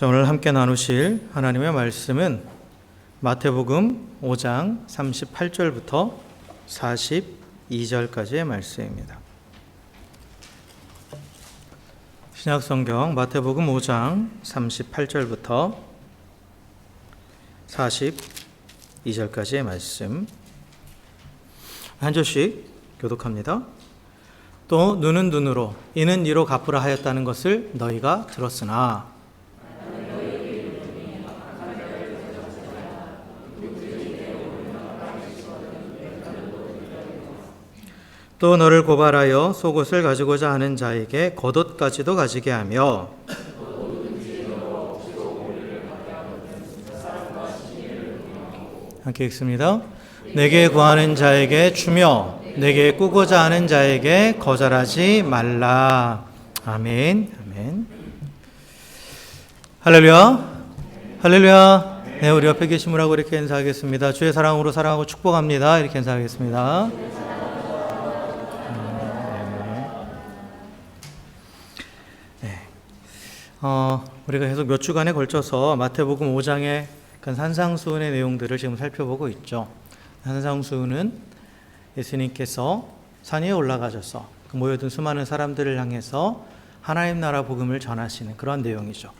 자, 오늘 함께 나누실 하나님의 말씀은 마태복음 5장 38절부터 42절까지의 말씀입니다. 신약성경 마태복음 5장 38절부터 42절까지의 말씀 한 절씩 교독합니다. 또 눈은 눈으로 이는 이로 갚으라 하였다는 것을 너희가 들었으나 또 너를 고발하여 속옷을 가지고자 하는 자에게 겉옷까지도 가지게 하며 함께 읽습니다. 내게 구하는 자에게 주며 내게 꾸고자 하는 자에게 거절하지 말라. 아멘. 아멘. 할렐루야. 할렐루야. 네, 우리 옆에 계신 분하고 이렇게 인사하겠습니다. 주의 사랑으로 사랑하고 축복합니다. 이렇게 인사하겠습니다. 우리가 계속 몇 주간에 걸쳐서 마태복음 5장의 산상수훈의 내용들을 지금 살펴보고 있죠. 산상수훈은 예수님께서 산 위에 올라가셔서 그 모여든 수많은 사람들을 향해서 하나님 나라 복음을 전하시는 그런 내용이죠.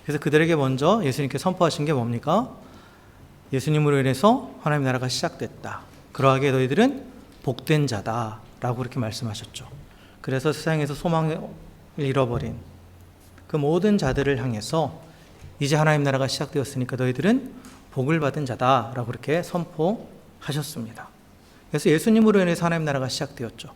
그래서 그들에게 먼저 예수님께 선포하신 게 뭡니까? 예수님으로 인해서 하나님 나라가 시작됐다. 그러하게 너희들은 복된 자다 라고 그렇게 말씀하셨죠. 그래서 세상에서 소망을 잃어버린 그 모든 자들을 향해서 이제 하나님 나라가 시작되었으니까 너희들은 복을 받은 자다라고 그렇게 선포하셨습니다. 그래서 예수님으로 인해서 하나님 나라가 시작되었죠.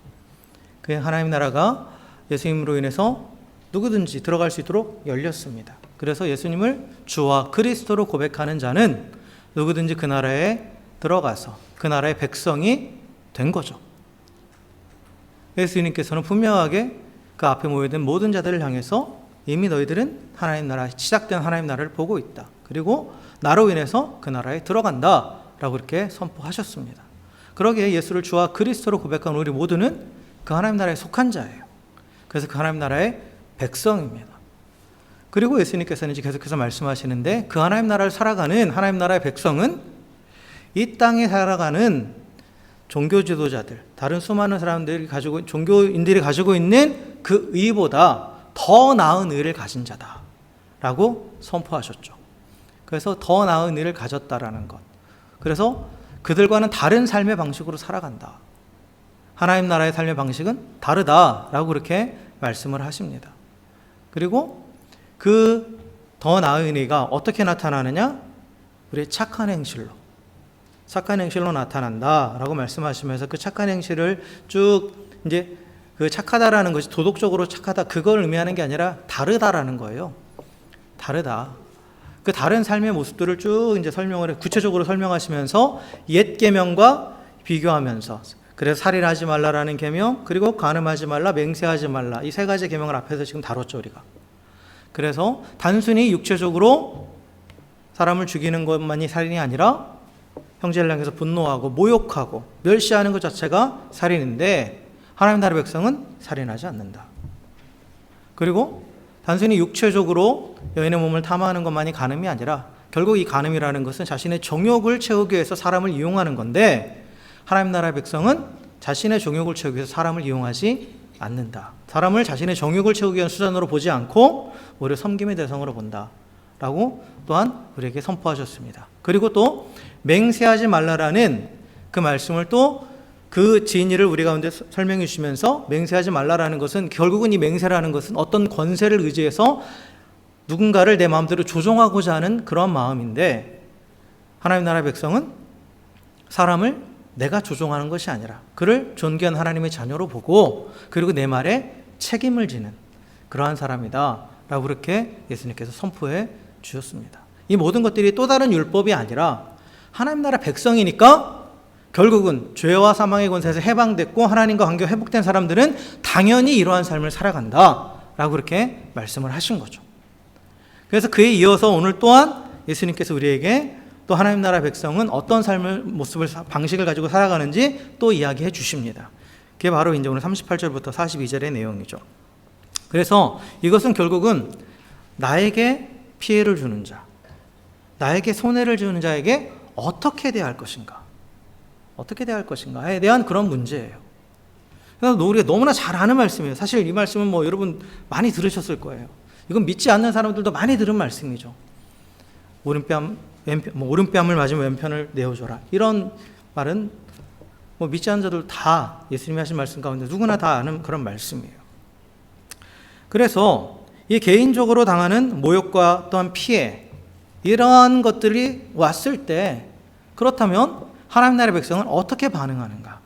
그 하나님 나라가 예수님으로 인해서 누구든지 들어갈 수 있도록 열렸습니다. 그래서 예수님을 주와 그리스도로 고백하는 자는 누구든지 그 나라에 들어가서 그 나라의 백성이 된 거죠. 예수님께서는 분명하게 그 앞에 모여든 모든 자들을 향해서 이미 너희들은 하나님 나라, 시작된 하나님 나라를 보고 있다. 그리고 나로 인해서 그 나라에 들어간다 라고 이렇게 선포하셨습니다. 그러기에 예수를 주와 그리스도로 고백한 우리 모두는 그 하나님 나라에 속한 자예요. 그래서 그 하나님 나라의 백성입니다. 그리고 예수님께서는 이제 계속해서 말씀하시는데 그 하나님 나라를 살아가는 하나님 나라의 백성은 이 땅에 살아가는 종교 지도자들, 다른 수많은 사람들이 가지고, 종교인들이 가지고 있는 그 의보다 더 나은 의를 가진 자다 라고 선포하셨죠. 그래서 더 나은 의를 가졌다라는 것. 그래서 그들과는 다른 삶의 방식으로 살아간다. 하나님 나라의 삶의 방식은 다르다라고 그렇게 말씀을 하십니다. 그리고 그 더 나은 의가 어떻게 나타나느냐? 우리의 착한 행실로 나타난다라고 말씀하시면서 그 착한 행실을 쭉 이제 그 착하다라는 것이 도덕적으로 착하다 그걸 의미하는 게 아니라 다르다라는 거예요. 다르다. 그 다른 삶의 모습들을 쭉 이제 구체적으로 설명하시면서 옛 계명과 비교하면서 그래서 살인하지 말라라는 계명, 그리고 간음하지 말라, 맹세하지 말라 이 세 가지 계명을 앞에서 지금 다뤘죠 우리가. 그래서 단순히 육체적으로 사람을 죽이는 것만이 살인이 아니라 형제를 향해서 분노하고 모욕하고 멸시하는 것 자체가 살인인데 하나님 나라의 백성은 살인하지 않는다. 그리고 단순히 육체적으로 여인의 몸을 탐하는 것만이 간음이 아니라 결국 이 간음이라는 것은 자신의 정욕을 채우기 위해서 사람을 이용하는 건데 하나님 나라의 백성은 자신의 정욕을 채우기 위해서 사람을 이용하지 않는다. 사람을 자신의 정욕을 채우기 위한 수단으로 보지 않고 오히려 섬김의 대상으로 본다 라고 또한 우리에게 선포하셨습니다. 그리고 또 맹세하지 말라라는 그 말씀을 또 그 진리를 우리 가운데 설명해 주시면서 맹세하지 말라라는 것은 결국은 이 맹세라는 것은 어떤 권세를 의지해서 누군가를 내 마음대로 조종하고자 하는 그런 마음인데 하나님 나라의 백성은 사람을 내가 조종하는 것이 아니라 그를 존귀한 하나님의 자녀로 보고 그리고 내 말에 책임을 지는 그러한 사람이다 라고 그렇게 예수님께서 선포해 주셨습니다. 이 모든 것들이 또 다른 율법이 아니라 하나님 나라 백성이니까 결국은 죄와 사망의 권세에서 해방됐고 하나님과 관계가 회복된 사람들은 당연히 이러한 삶을 살아간다 라고 그렇게 말씀을 하신 거죠. 그래서 그에 이어서 오늘 또한 예수님께서 우리에게 또 하나님 나라 백성은 어떤 삶을 방식을 가지고 살아가는지 또 이야기해 주십니다. 그게 바로 이제 오늘 38절부터 42절의 내용이죠. 그래서 이것은 결국은 나에게 피해를 주는 자, 나에게 손해를 주는 자에게 어떻게 대할 것인가? 어떻게 대할 것인가에 대한 그런 문제예요. 그래서 우리가 너무나 잘 아는 말씀이에요. 사실 이 말씀은 뭐 여러분 많이 들으셨을 거예요. 이건 믿지 않는 사람들도 많이 들은 말씀이죠. 오른뺨을 맞으면 왼편을 내어줘라. 이런 말은 뭐 믿지 않는 자들 다 예수님이 하신 말씀 가운데 누구나 다 아는 그런 말씀이에요. 그래서 이 개인적으로 당하는 모욕과 또한 피해, 이러한 것들이 왔을 때 그렇다면 하나님 나라의 백성은 어떻게 반응하는가?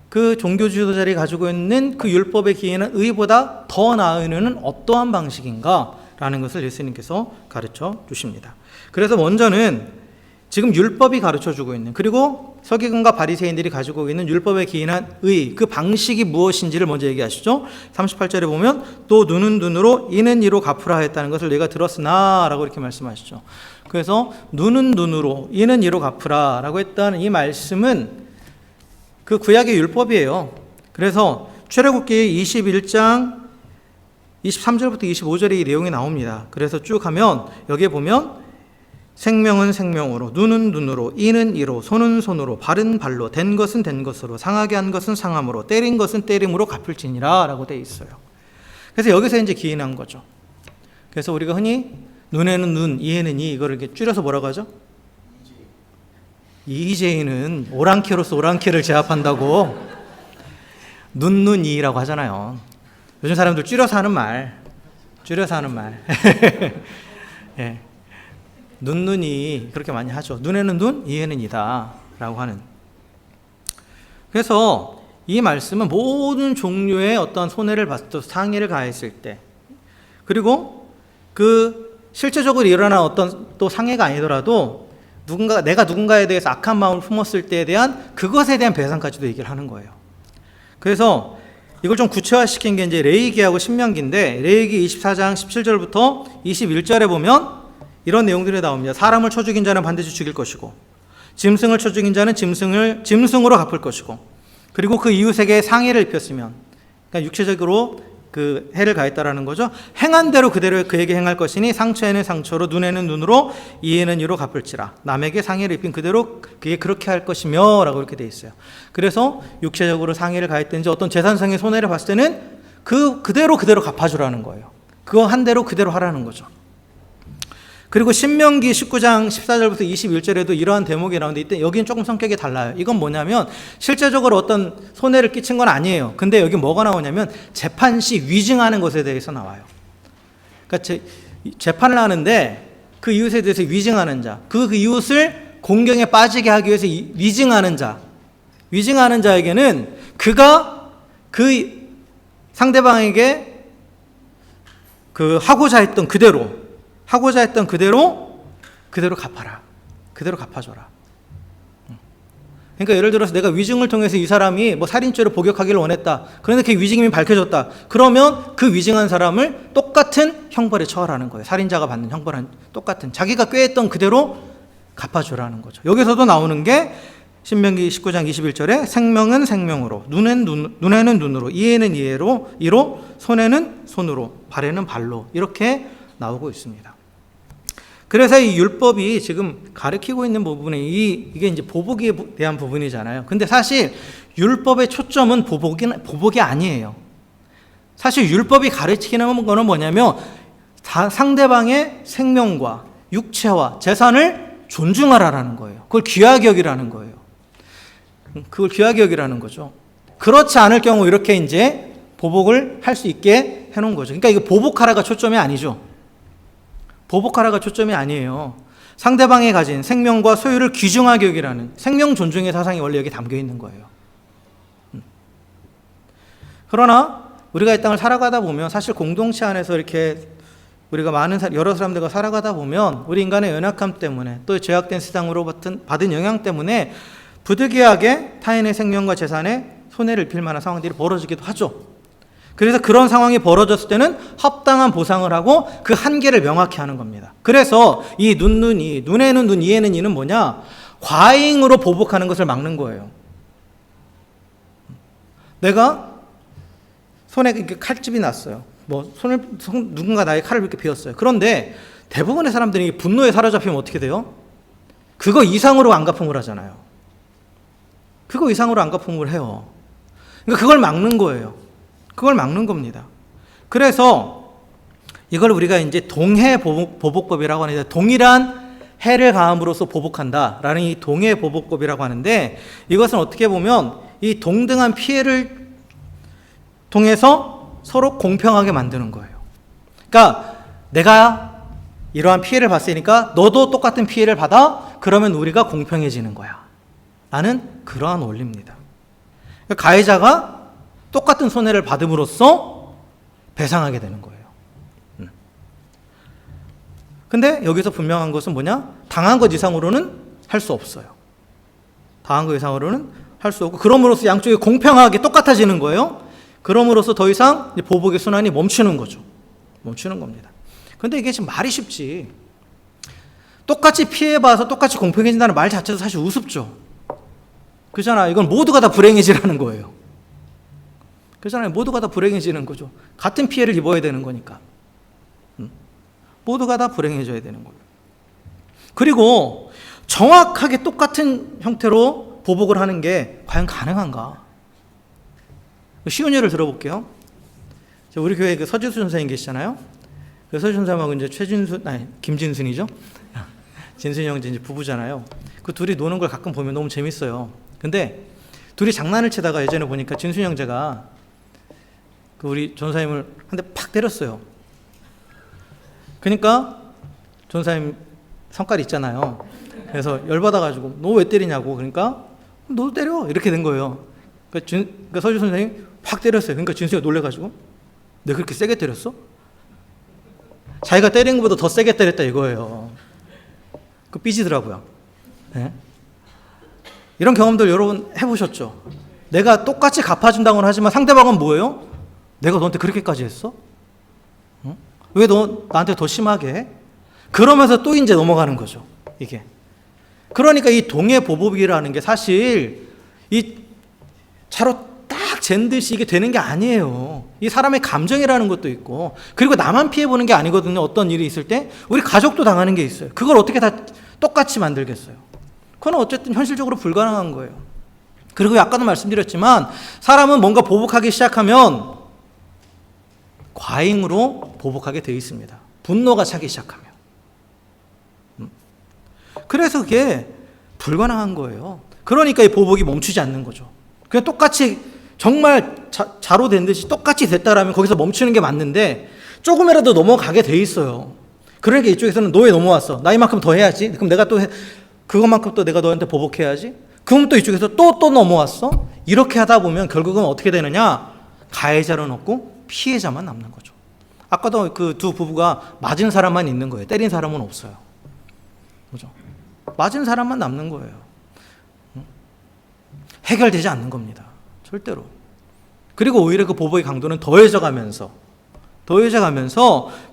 그 종교 지도자들이 가지고 있는 그 율법의 기회는 의보다 더 나은 의는 어떠한 방식인가? 라는 것을 예수님께서 가르쳐 주십니다. 그래서 먼저는 지금 율법이 가르쳐 주고 있는, 그리고 서기관과 바리새인들이 가지고 있는 율법에 기인한 의, 그 방식이 무엇인지를 먼저 얘기하시죠. 38절에 보면 또 눈은 눈으로 이는 이로 갚으라 했다는 것을 내가 들었으나 라고 이렇게 말씀하시죠. 그래서 눈은 눈으로 이는 이로 갚으라 라고 했다는 이 말씀은 그 구약의 율법이에요. 그래서 출애굽기 21장 23절부터 25절에 이 내용이 나옵니다. 그래서 쭉 하면 여기에 보면 생명은 생명으로, 눈은 눈으로, 이는 이로, 손은 손으로, 발은 발로, 된 것은 된 것으로, 상하게 한 것은 상함으로, 때린 것은 때림으로 갚을지니라 라고 되어 있어요. 그래서 여기서 이제 기인한 거죠. 그래서 우리가 흔히 눈에는 눈, 이에는 이, 이거를 이렇게 줄여서 뭐라고 하죠? EJ는 오랑캐로서 오랑캐를 제압한다고 눈이라고 하잖아요. 요즘 사람들 줄여서 하는 말. 예. 눈이 그렇게 많이 하죠. 눈에는 눈, 이에는 이다 라고 하는. 그래서 이 말씀은 모든 종류의 어떤 손해를 받고 상해를 가했을 때, 그리고 그 실제적으로 일어난 어떤 또 상해가 아니더라도 내가 누군가에 대해서 악한 마음을 품었을 때에 대한 그것에 대한 배상까지도 얘기를 하는 거예요. 그래서 이걸 좀 구체화시킨 게 이제 레위기하고 신명기인데, 레위기 24장 17절부터 21절에 보면 이런 내용들이 나옵니다. 사람을 쳐 죽인 자는 반드시 죽일 것이고, 짐승을 쳐 죽인 자는 짐승으로 갚을 것이고, 그리고 그 이웃에게 상해를 입혔으면, 그러니까 육체적으로 그 해를 가했다라는 거죠. 행한 대로 그대로 그에게 행할 것이니 상처에는 상처로, 눈에는 눈으로, 이에는 이로 갚을지라. 남에게 상해를 입힌 그대로 그게 그렇게 할 것이며 라고 이렇게 돼 있어요. 그래서 육체적으로 상해를 가했든지 어떤 재산상의 손해를 봤을 때는 그대로 갚아주라는 거예요. 그거 한 대로 그대로 하라는 거죠. 그리고 신명기 19장 14절부터 21절에도 이러한 대목이 나오는데, 이때 여기는 조금 성격이 달라요. 이건 뭐냐면 실제적으로 어떤 손해를 끼친 건 아니에요. 근데 여기 뭐가 나오냐면 재판 시 위증하는 것에 대해서 나와요. 그러니까 재판을 하는데 그 이웃에 대해서 위증하는 자, 그 이웃을 공경에 빠지게 하기 위해서 위증하는 자에게는 그가 그 상대방에게 그 하고자 했던 그대로 갚아라. 그대로 갚아줘라. 그러니까 예를 들어서 내가 위증을 통해서 이 사람이 뭐 살인죄로 복역하기를 원했다. 그런데 그 위증이 밝혀졌다. 그러면 그 위증한 사람을 똑같은 형벌에 처하라는 거예요. 살인자가 받는 형벌은 똑같은. 자기가 꾀했던 그대로 갚아주라는 거죠. 여기서도 나오는 게 신명기 19장 21절에 생명은 생명으로, 눈에는 눈으로, 이에는 이로, 손에는 손으로, 발에는 발로 이렇게 나오고 있습니다. 그래서 이 율법이 지금 가르치고 있는 부분이 이게 이제 보복에 대한 부분이잖아요. 근데 사실 율법의 초점은 보복이 아니에요. 사실 율법이 가르치는 거는 뭐냐면 상대방의 생명과 육체와 재산을 존중하라라는 거예요. 그걸 귀하게 여기라는 거예요. 그걸 귀하게 여기라는 거죠. 그렇지 않을 경우 이렇게 이제 보복을 할 수 있게 해놓은 거죠. 그러니까 이거 보복하라가 초점이 아니죠. 보복하라가 초점이 아니에요. 상대방이 가진 생명과 소유를 귀중하게 여기라는 생명 존중의 사상이 원래 여기 담겨 있는 거예요. 그러나 우리가 이 땅을 살아가다 보면 사실 공동체 안에서 이렇게 우리가 여러 사람들과 살아가다 보면 우리 인간의 연약함 때문에 또 죄악된 세상으로 받은 영향 때문에 부득이하게 타인의 생명과 재산에 손해를 입힐 만한 상황들이 벌어지기도 하죠. 그래서 그런 상황이 벌어졌을 때는 합당한 보상을 하고 그 한계를 명확히 하는 겁니다. 그래서 이 눈에는 눈, 이에는 이는 뭐냐? 과잉으로 보복하는 것을 막는 거예요. 내가 손에 칼집이 났어요. 누군가 나의 칼을 이렇게 베었어요. 그런데 대부분의 사람들이 분노에 사로잡히면 어떻게 돼요? 그거 이상으로 안갚음을 하잖아요. 그거 이상으로 안갚음을 해요. 그러니까 그걸 막는 거예요. 그걸 막는 겁니다. 그래서 이걸 우리가 이제 동해 보복법이라고 하는데, 동일한 해를 가함으로써 보복한다라는 이 동해 보복법이라고 하는데, 이것은 어떻게 보면 이 동등한 피해를 통해서 서로 공평하게 만드는 거예요. 그러니까 내가 이러한 피해를 봤으니까 너도 똑같은 피해를 받아, 그러면 우리가 공평해지는 거야 라는 그러한 원리입니다. 그러니까 가해자가 똑같은 손해를 받음으로써 배상하게 되는 거예요. 근데 여기서 분명한 것은 뭐냐? 당한 것 이상으로는 할 수 없어요. 당한 것 이상으로는 할 수 없고, 그럼으로써 양쪽이 공평하게 똑같아지는 거예요. 그럼으로써 더 이상 보복의 순환이 멈추는 거죠. 멈추는 겁니다. 근데 이게 지금 말이 쉽지. 똑같이 피해봐서 똑같이 공평해진다는 말 자체도 사실 우습죠. 그렇잖아요. 이건 모두가 다 불행해지라는 거예요. 그렇잖아요. 모두가 다 불행해지는 거죠. 같은 피해를 입어야 되는 거니까. 모두가 다 불행해져야 되는 거예요. 그리고 정확하게 똑같은 형태로 보복을 하는 게 과연 가능한가? 쉬운 예를 들어볼게요. 우리 교회에 그 서지수 선생님 계시잖아요. 그 서지수 선생님하고 이제 김진순이죠. 진순이 형 이제 부부잖아요. 그 둘이 노는 걸 가끔 보면 너무 재밌어요. 근데 둘이 장난을 치다가 예전에 보니까 진순이 형제가 그 우리 전사님을 한 대 팍 때렸어요. 그러니까 전사님 성깔이 있잖아요. 그래서 열받아가지고 너 왜 때리냐고. 그러니까 너도 때려 이렇게 된 거예요. 그러니까 서주 선생님이 확 때렸어요. 그러니까 진수가 놀래가지고 내가 그렇게 세게 때렸어? 자기가 때린 것보다 더 세게 때렸다 이거예요. 그 삐지더라고요. 네? 이런 경험들 여러분 해보셨죠? 내가 똑같이 갚아준다고는 하지만 상대방은 뭐예요? 내가 너한테 그렇게까지 했어? 응? 왜 너 나한테 더 심하게 해? 그러면서 또 이제 넘어가는 거죠. 이게. 그러니까 이 동해보복이라는 게 사실 이 차로 딱 잰 듯이 이게 되는 게 아니에요. 이 사람의 감정이라는 것도 있고, 그리고 나만 피해보는 게 아니거든요. 어떤 일이 있을 때 우리 가족도 당하는 게 있어요. 그걸 어떻게 다 똑같이 만들겠어요? 그건 어쨌든 현실적으로 불가능한 거예요. 그리고 아까도 말씀드렸지만 사람은 뭔가 보복하기 시작하면 과잉으로 보복하게 되어 있습니다. 분노가 차기 시작하면. 그래서 그게 불가능한 거예요. 그러니까 이 보복이 멈추지 않는 거죠. 그냥 똑같이 정말 자로 된 듯이 똑같이 됐다라면 거기서 멈추는 게 맞는데 조금이라도 넘어가게 돼 있어요. 그러니까 이쪽에서는 너 왜 넘어왔어? 나 이만큼 더 해야지. 그럼 내가 또 그것만큼 또 내가 너한테 보복해야지. 그럼 또 이쪽에서 또 넘어왔어? 이렇게 하다 보면 결국은 어떻게 되느냐? 가해자는 없고 피해자만 남는 거죠. 아까도 그 두 부부가 맞은 사람만 있는 거예요. 때린 사람은 없어요. 그죠? 맞은 사람만 남는 거예요. 해결되지 않는 겁니다. 절대로. 그리고 오히려 그 보복의 강도는 더해져 가면서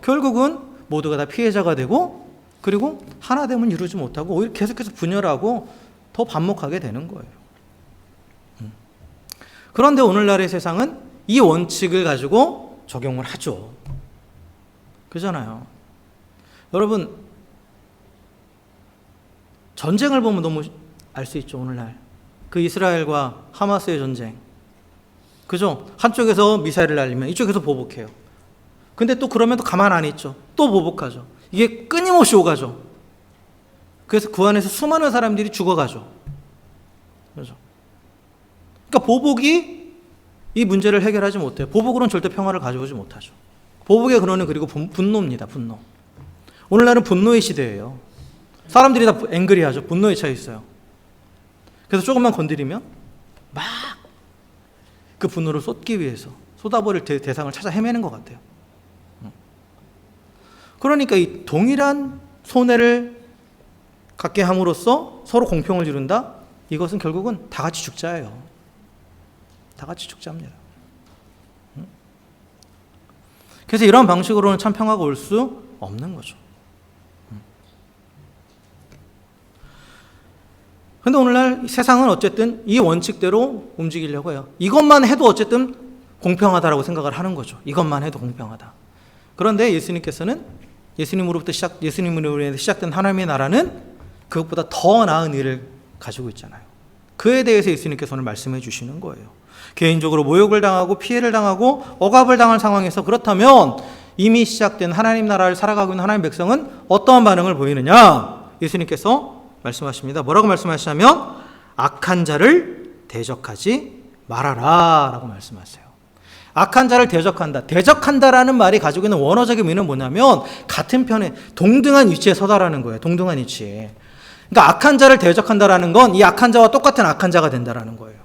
결국은 모두가 다 피해자가 되고, 그리고 하나됨은 이루지 못하고 오히려 계속해서 분열하고 더 반목하게 되는 거예요. 그런데 오늘날의 세상은 이 원칙을 가지고 적용을 하죠. 그잖아요. 여러분, 전쟁을 보면 너무 알 수 있죠. 오늘날 그 이스라엘과 하마스의 전쟁, 그죠? 한쪽에서 미사일을 날리면 이쪽에서 보복해요. 근데 또 그러면 또 가만 안 있죠. 또 보복하죠. 이게 끊임없이 오가죠. 그래서 그 안에서 수많은 사람들이 죽어가죠. 그죠? 그러니까 보복이 이 문제를 해결하지 못해요. 보복으로는 절대 평화를 가져오지 못하죠. 보복의 근원은 그리고 분노입니다. 분노. 오늘날은 분노의 시대예요. 사람들이 다 앵그리하죠. 분노에 차 있어요. 그래서 조금만 건드리면 막 그 분노를 쏟기 위해서 쏟아버릴 대상을 찾아 헤매는 것 같아요. 그러니까 이 동일한 손해를 갖게 함으로써 서로 공평을 이룬다? 이것은 결국은 다 같이 죽자예요. 다 같이 죽자입니다. 그래서 이런 방식으로는 참 평화가 올 수 없는 거죠. 그런데 오늘날 세상은 어쨌든 이 원칙대로 움직이려고 해요. 이것만 해도 어쨌든 공평하다라고 생각을 하는 거죠. 이것만 해도 공평하다. 그런데 예수님으로부터 시작된 하나님의 나라는 그것보다 더 나은 일을 가지고 있잖아요. 그에 대해서 예수님께서 오늘 말씀해 주시는 거예요. 개인적으로 모욕을 당하고 피해를 당하고 억압을 당할 상황에서 그렇다면 이미 시작된 하나님 나라를 살아가고 있는 하나님 백성은 어떠한 반응을 보이느냐? 예수님께서 말씀하십니다. 뭐라고 말씀하시냐면 악한 자를 대적하지 말아라 라고 말씀하세요. 악한 자를 대적한다. 대적한다라는 말이 가지고 있는 원어적인 의미는 뭐냐면 같은 편에 동등한 위치에 서다라는 거예요. 동등한 위치에. 그러니까 악한 자를 대적한다라는 건 이 악한 자와 똑같은 악한 자가 된다라는 거예요.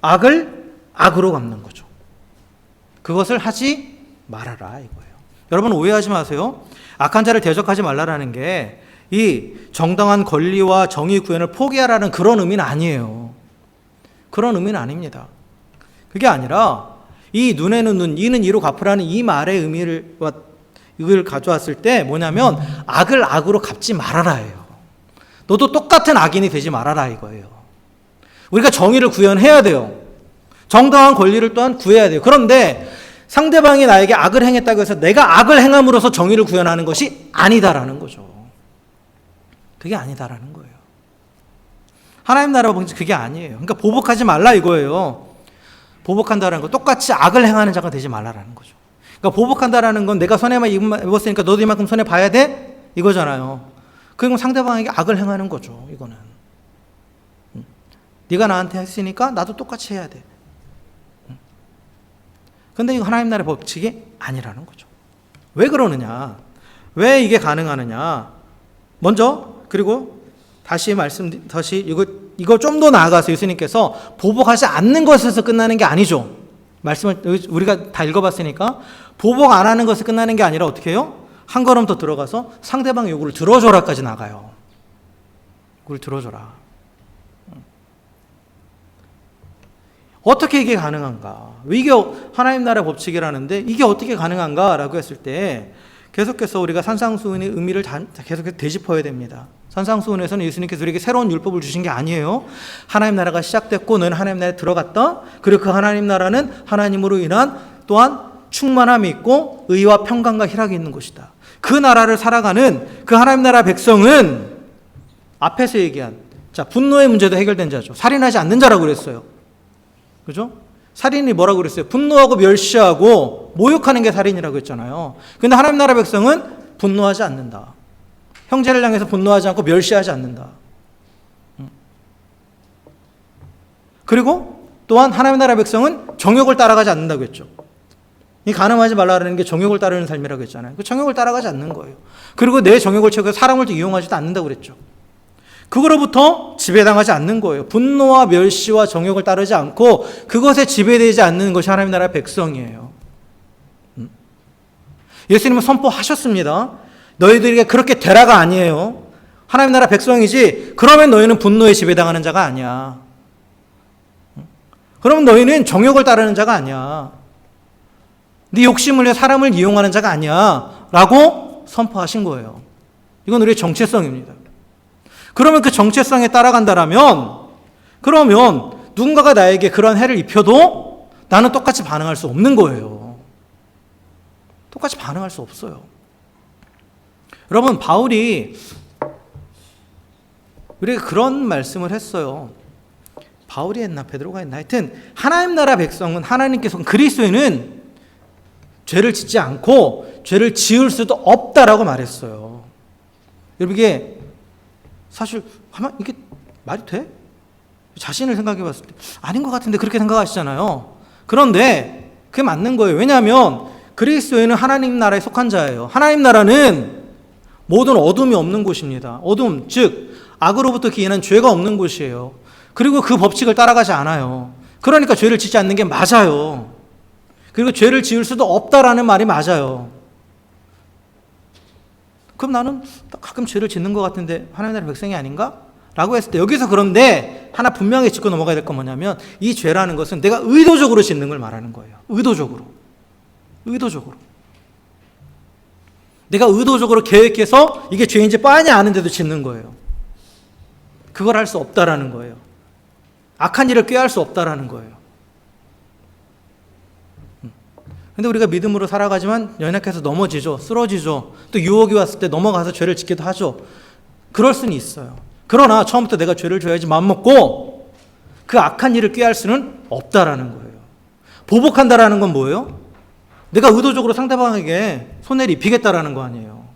악을 악으로 갚는 거죠. 그것을 하지 말아라 이거예요. 여러분 오해하지 마세요. 악한 자를 대적하지 말라라는 게 이 정당한 권리와 정의 구현을 포기하라는 그런 의미는 아니에요. 그런 의미는 아닙니다. 그게 아니라 이 눈에는 눈, 이는 이로 갚으라는 이 말의 이걸 가져왔을 때 뭐냐면 악을 악으로 갚지 말아라예요. 너도 똑같은 악인이 되지 말아라 이거예요. 우리가 정의를 구현해야 돼요. 정당한 권리를 또한 구해야 돼요. 그런데 상대방이 나에게 악을 행했다고 해서 내가 악을 행함으로써 정의를 구현하는 것이 아니다라는 거죠. 그게 아니다라는 거예요. 하나님 나라 방식 그게 아니에요. 그러니까 보복하지 말라 이거예요. 보복한다라는 거 똑같이 악을 행하는 자가 되지 말라라는 거죠. 그러니까 보복한다라는 건 내가 손해만 입었으니까 너도 이만큼 손해 봐야 돼? 이거잖아요. 그건 상대방에게 악을 행하는 거죠. 이거는. 네가 나한테 했으니까 나도 똑같이 해야 돼. 그런데 이거 하나님 나라의 법칙이 아니라는 거죠. 왜 그러느냐? 왜 이게 가능하느냐? 먼저 그리고 다시 이거 좀 더 나아가서 예수님께서 보복하지 않는 것에서 끝나는 게 아니죠. 말씀을 우리가 다 읽어봤으니까 보복 안 하는 것에서 끝나는 게 아니라 어떻게 해요? 한 걸음 더 들어가서 상대방의 요구를 들어줘라까지 나가요. 요구를 들어줘라. 어떻게 이게 가능한가? 이게 하나님 나라 법칙이라는데 이게 어떻게 가능한가라고 했을 때 계속해서 우리가 산상수훈의 의미를 계속해서 되짚어야 됩니다. 산상수훈에서는 예수님께서 우리에게 새로운 율법을 주신 게 아니에요. 하나님 나라가 시작됐고 너는 하나님 나라에 들어갔다. 그리고 그 하나님 나라는 하나님으로 인한 또한 충만함이 있고 의와 평강과 희락이 있는 것이다. 그 나라를 살아가는 그 하나님 나라 백성은 앞에서 얘기한 분노의 문제도 해결된 자죠. 살인하지 않는 자라고 그랬어요. 그죠? 살인이 뭐라고 그랬어요? 분노하고 멸시하고 모욕하는 게 살인이라고 했잖아요. 근데 하나님 나라 백성은 분노하지 않는다. 형제를 향해서 분노하지 않고 멸시하지 않는다. 그리고 또한 하나님 나라 백성은 정욕을 따라가지 않는다고 했죠. 이 간음하지 말라는 게 정욕을 따르는 삶이라고 했잖아요. 그 정욕을 따라가지 않는 거예요. 그리고 내 정욕을 채우고 사람을 또 이용하지도 않는다고 그랬죠. 그거로부터 지배당하지 않는 거예요. 분노와 멸시와 정욕을 따르지 않고 그것에 지배되지 않는 것이 하나님 나라의 백성이에요. 예수님은 선포하셨습니다. 너희들에게 그렇게 되라가 아니에요. 하나님 나라 백성이지 그러면 너희는 분노에 지배당하는 자가 아니야. 그러면 너희는 정욕을 따르는 자가 아니야. 네 욕심을 위해 사람을 이용하는 자가 아니야 라고 선포하신 거예요. 이건 우리의 정체성입니다. 그러면 그 정체성에 따라간다라면 그러면 누군가가 나에게 그런 해를 입혀도 나는 똑같이 반응할 수 없는 거예요. 똑같이 반응할 수 없어요. 여러분 바울이 우리가 그런 말씀을 했어요. 바울이 했나 베드로가 했나 하여튼 하나님 나라 백성은 하나님께서 그리스도인은 죄를 짓지 않고 죄를 지을 수도 없다라고 말했어요. 여러분 이게 사실 이게 말이 돼? 자신을 생각해 봤을 때 아닌 것 같은데 그렇게 생각하시잖아요. 그런데 그게 맞는 거예요. 왜냐하면 그리스도인은 하나님 나라에 속한 자예요. 하나님 나라는 모든 어둠이 없는 곳입니다. 어둠, 즉 악으로부터 기인한 죄가 없는 곳이에요. 그리고 그 법칙을 따라가지 않아요. 그러니까 죄를 짓지 않는 게 맞아요. 그리고 죄를 지을 수도 없다라는 말이 맞아요. 그럼 나는 가끔 죄를 짓는 것 같은데 하나님 나라의 백성이 아닌가? 라고 했을 때 여기서 그런데 하나 분명히 짚고 넘어가야 될 건 뭐냐면 이 죄라는 것은 내가 의도적으로 짓는 걸 말하는 거예요. 의도적으로. 내가 의도적으로 계획해서 이게 죄인지 뻔히 아는데도 짓는 거예요. 그걸 할 수 없다라는 거예요. 악한 일을 꾀할 수 없다라는 거예요. 근데 우리가 믿음으로 살아가지만 연약해서 넘어지죠. 쓰러지죠. 또 유혹이 왔을 때 넘어가서 죄를 짓기도 하죠. 그럴 수는 있어요. 그러나 처음부터 내가 죄를 져야지 마음먹고 그 악한 일을 꾀할 수는 없다라는 거예요. 보복한다라는 건 뭐예요? 내가 의도적으로 상대방에게 손해를 입히겠다라는 거 아니에요.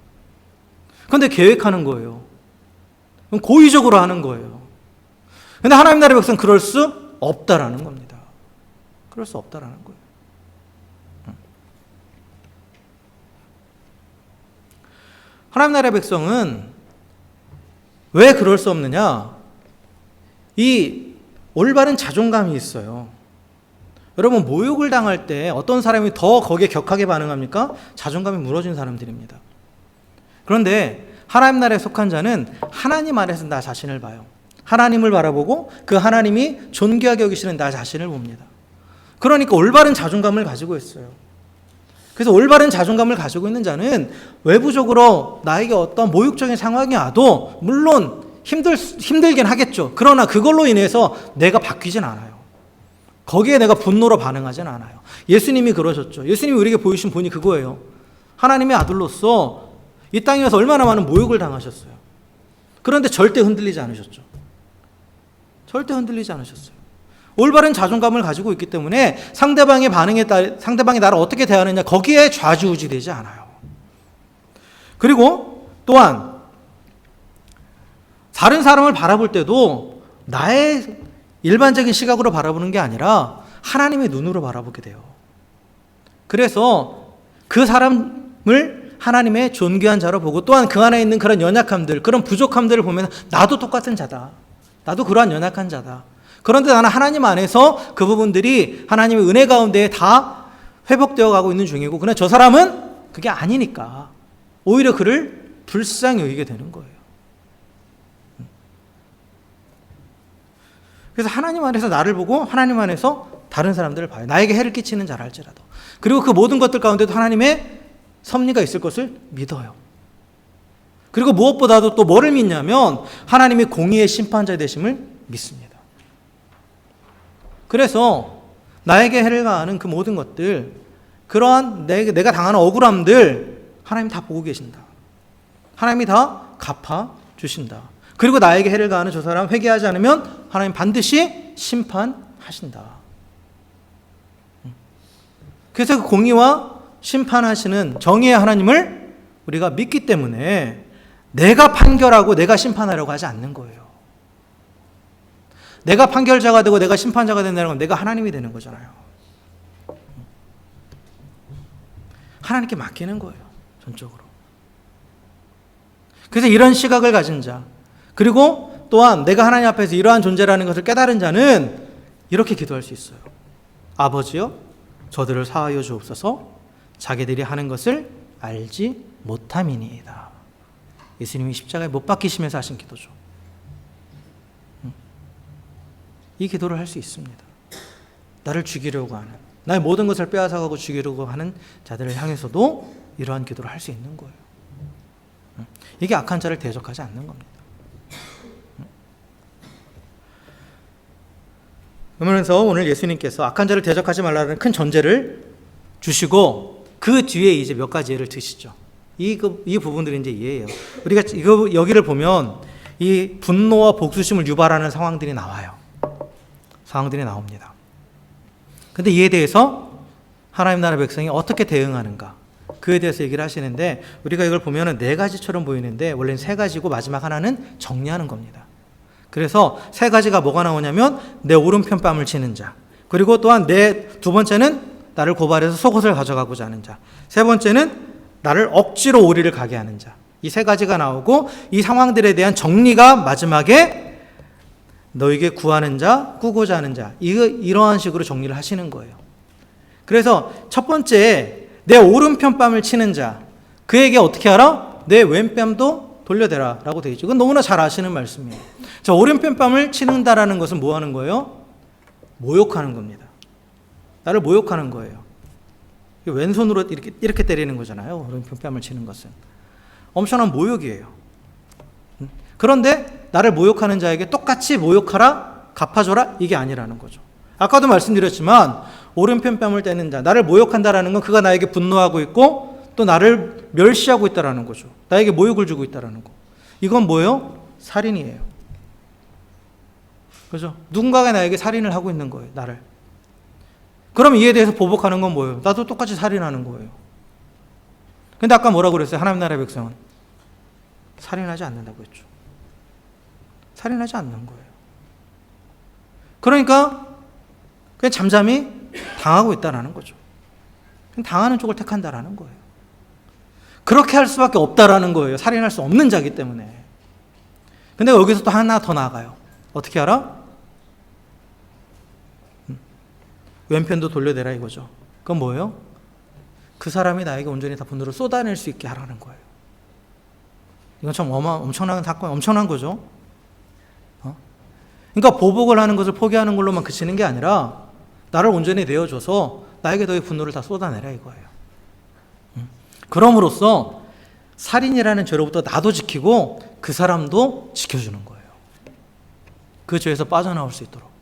그런데 계획하는 거예요. 그럼 고의적으로 하는 거예요. 그런데 하나님 나라의 백성은 그럴 수 없다라는 겁니다. 그럴 수 없다라는 거예요. 하나님 나라의 백성은 왜 그럴 수 없느냐? 이 올바른 자존감이 있어요. 여러분, 모욕을 당할 때 어떤 사람이 더 거기에 격하게 반응합니까? 자존감이 무너진 사람들입니다. 그런데 하나님 나라에 속한 자는 하나님 안에서 나 자신을 봐요. 하나님을 바라보고 그 하나님이 존귀하게 여기시는 나 자신을 봅니다. 그러니까 올바른 자존감을 가지고 있어요. 그래서 올바른 자존감을 가지고 있는 자는 외부적으로 나에게 어떤 모욕적인 상황이 와도 물론 힘들긴 하겠죠. 그러나 그걸로 인해서 내가 바뀌진 않아요. 거기에 내가 분노로 반응하진 않아요. 예수님이 그러셨죠. 예수님이 우리에게 보이신 본이 그거예요. 하나님의 아들로서 이 땅에 와서 얼마나 많은 모욕을 당하셨어요. 그런데 절대 흔들리지 않으셨죠. 절대 흔들리지 않으셨어요. 올바른 자존감을 가지고 있기 때문에 상대방의 반응에 따라 상대방이 나를 어떻게 대하느냐 거기에 좌지우지되지 않아요. 그리고 또한 다른 사람을 바라볼 때도 나의 일반적인 시각으로 바라보는 게 아니라 하나님의 눈으로 바라보게 돼요. 그래서 그 사람을 하나님의 존귀한 자로 보고 또한 그 안에 있는 그런 연약함들, 그런 부족함들을 보면 나도 똑같은 자다. 나도 그러한 연약한 자다. 그런데 나는 하나님 안에서 그 부분들이 하나님의 은혜 가운데 다 회복되어 가고 있는 중이고, 그러나 저 사람은 그게 아니니까 오히려 그를 불쌍히 여기게 되는 거예요. 그래서 하나님 안에서 나를 보고 하나님 안에서 다른 사람들을 봐요. 나에게 해를 끼치는 자라 할지라도. 그리고 그 모든 것들 가운데도 하나님의 섭리가 있을 것을 믿어요. 그리고 무엇보다도 또 뭐를 믿냐면 하나님이 공의의 심판자 되심을 믿습니다. 그래서 나에게 해를 가하는 그 모든 것들, 그러한 내가 당하는 억울함들 하나님 다 보고 계신다. 하나님이 다 갚아주신다. 그리고 나에게 해를 가하는 저 사람 회개하지 않으면 하나님 반드시 심판하신다. 그래서 그 공의와 심판하시는 정의의 하나님을 우리가 믿기 때문에 내가 판결하고 내가 심판하려고 하지 않는 거예요. 내가 판결자가 되고 내가 심판자가 된다는 건 내가 하나님이 되는 거잖아요. 하나님께 맡기는 거예요. 전적으로. 그래서 이런 시각을 가진 자, 그리고 또한 내가 하나님 앞에서 이러한 존재라는 것을 깨달은 자는 이렇게 기도할 수 있어요. 아버지여, 저들을 사하여 주옵소서. 자기들이 하는 것을 알지 못함이니이다. 예수님이 십자가에 못 박히시면서 하신 기도죠. 이 기도를 할 수 있습니다. 나를 죽이려고 하는, 나의 모든 것을 빼앗아가고 죽이려고 하는 자들을 향해서도 이러한 기도를 할 수 있는 거예요. 이게 악한 자를 대적하지 않는 겁니다. 그러면서 오늘 예수님께서 악한 자를 대적하지 말라는 큰 전제를 주시고 그 뒤에 이제 몇 가지 예를 드시죠. 이 부분들이 이제 예예요. 우리가 여기를 보면 이 분노와 복수심을 유발하는 상황들이 나와요. 상황들이 나옵니다. 근데 이에 대해서 하나님 나라 백성이 어떻게 대응하는가, 그에 대해서 얘기를 하시는데, 우리가 이걸 보면은 네 가지처럼 보이는데 원래는 세 가지고 마지막 하나는 정리하는 겁니다. 그래서 세 가지가 뭐가 나오냐면 내 오른편 뺨을 치는 자, 그리고 또한 두 번째는 나를 고발해서 속옷을 가져가고자 하는 자, 세 번째는 나를 억지로 오리를 가게 하는 자. 이 세 가지가 나오고 이 상황들에 대한 정리가 마지막에 너에게 구하는 자, 꾸고자 하는 자, 이러한 식으로 정리를 하시는 거예요. 그래서 첫 번째, 내 오른편 뺨을 치는 자, 그에게 어떻게 하라? 내 왼뺨도 돌려대라 라고 되어 있죠. 이건 너무나 잘 아시는 말씀이에요. 자, 오른편 뺨을 치는다라는 것은 뭐 하는 거예요? 모욕하는 겁니다. 나를 모욕하는 거예요. 왼손으로 이렇게 때리는 거잖아요. 오른편 뺨을 치는 것은 엄청난 모욕이에요. 그런데 나를 모욕하는 자에게 똑같이 모욕하라, 갚아줘라, 이게 아니라는 거죠. 아까도 말씀드렸지만 오른편 뺨을 때는 자, 나를 모욕한다라는 건 그가 나에게 분노하고 있고 또 나를 멸시하고 있다라는 거죠. 나에게 모욕을 주고 있다라는 거. 이건 뭐예요? 살인이에요. 그죠? 누군가가 나에게 살인을 하고 있는 거예요. 나를. 그럼 이에 대해서 보복하는 건 뭐예요? 나도 똑같이 살인하는 거예요. 근데 아까 뭐라고 그랬어요? 하나님 나라의 백성은 살인하지 않는다고 했죠. 살인하지 않는 거예요. 그러니까 그냥 잠잠히 당하고 있다라는 거죠. 당하는 쪽을 택한다라는 거예요. 그렇게 할 수밖에 없다라는 거예요. 살인할 수 없는 자기 때문에. 근데 여기서 또 하나 더 나아가요. 어떻게 알아? 왼편도 돌려내라 이거죠. 그건 뭐예요? 그 사람이 나에게 온전히 다 분노를 쏟아낼 수 있게 하라는 거예요. 이건 참 엄청난 사건, 엄청난 거죠. 그러니까 보복을 하는 것을 포기하는 걸로만 그치는 게 아니라 나를 온전히 내어줘서 나에게 너의 분노를 다 쏟아내라 이거예요. 그럼으로써 살인이라는 죄로부터 나도 지키고 그 사람도 지켜주는 거예요. 그 죄에서 빠져나올 수 있도록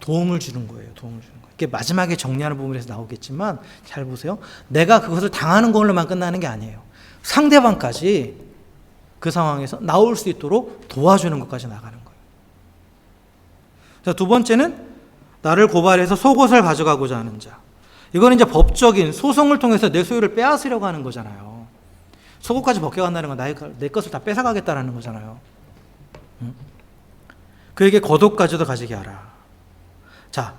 도움을 주는 거예요. 도움을 주는 거예요. 이게 마지막에 정리하는 부분에서 나오겠지만 잘 보세요. 내가 그것을 당하는 걸로만 끝나는 게 아니에요. 상대방까지 그 상황에서 나올 수 있도록 도와주는 것까지 나가는 거예요. 자, 두 번째는 나를 고발해서 속옷을 가져가고자 하는 자. 이거는 이제 법적인 소송을 통해서 내 소유를 빼앗으려고 하는 거잖아요. 속옷까지 벗겨간다는 건 내 것을 다 뺏어가겠다는 거잖아요. 그에게 겉옷까지도 가지게 하라. 자,